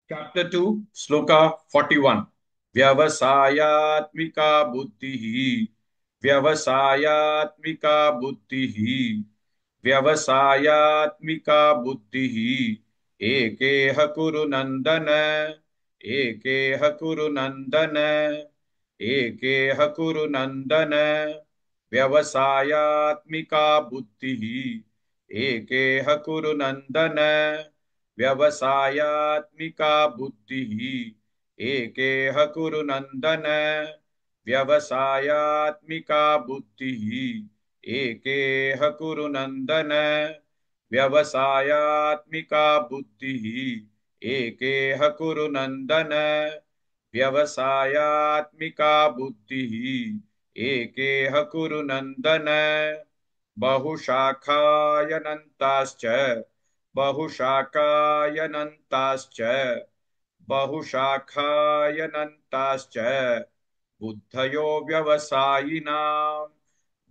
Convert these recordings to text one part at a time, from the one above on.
Chapter 2, Sloka 41. Vyavasayatmika buddhihi. Vyavasayatmika buddhihi. Vyavasayatmika buddhihi. Ekeha kuru nandana. Ekeha kuru nandana. Ekeha kuru nandana. Vyavasayatmika buddhihi. Ekeha kuru nandana. व्यवसायात्मिका बुद्धिः एकेह कुरु नन्दन व्यवसायात्मिका बुद्धिः एकेह कुरु नन्दन व्यवसायात्मिका बुद्धिः एकेह कुरु नन्दन व्यवसायात्मिका बुद्धिः एकेह कुरु नन्दन बहुशाखायनन्ताश्च बहुशाखायनन्ताश्च बहुशाखायनन्ताश्च बुद्धयो व्यवसायिनां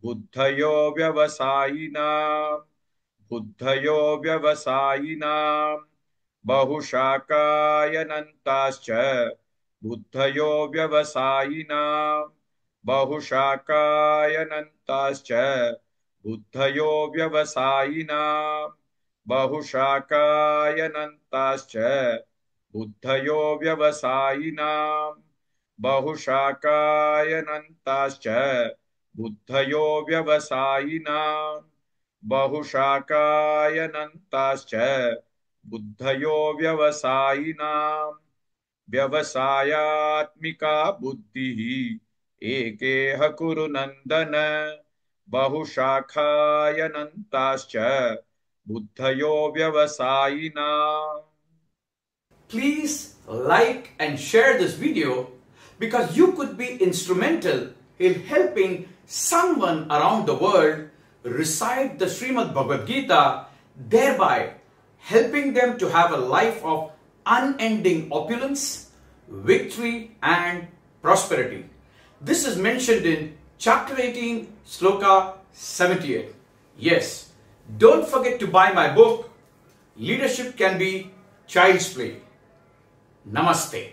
बुद्धयो व्यवसायिनां बुद्धयो व्यवसायिनां बहुशाखायनन्ताश्च बुद्धयो व्यवसायिनां बहुशाखायनन्ताश्च बुद्धयो व्यवसायिनां बहुशाखायनन्ताश्च बुद्धयो व्यवसायिनां बहुशाखायनन्ताश्च बुद्धयो व्यवसायिनां बहुशाखायनन्ताश्च बुद्धयो व्यवसायिनां व्यवसायात्मिका बुद्धिः एकेह कुरु नन्दन बहुशाखायनन्ताश्च बुद्धयो व्यवसायिनां. Please like and share this video because you could be instrumental in helping someone around the world recite the Srimad Bhagavad Gita, thereby helping them to have a life of unending opulence, victory and prosperity. This is mentioned in chapter 18, Sloka 78. Yes, don't forget to buy my book, Leadership Can Be Child's Play. Namaste.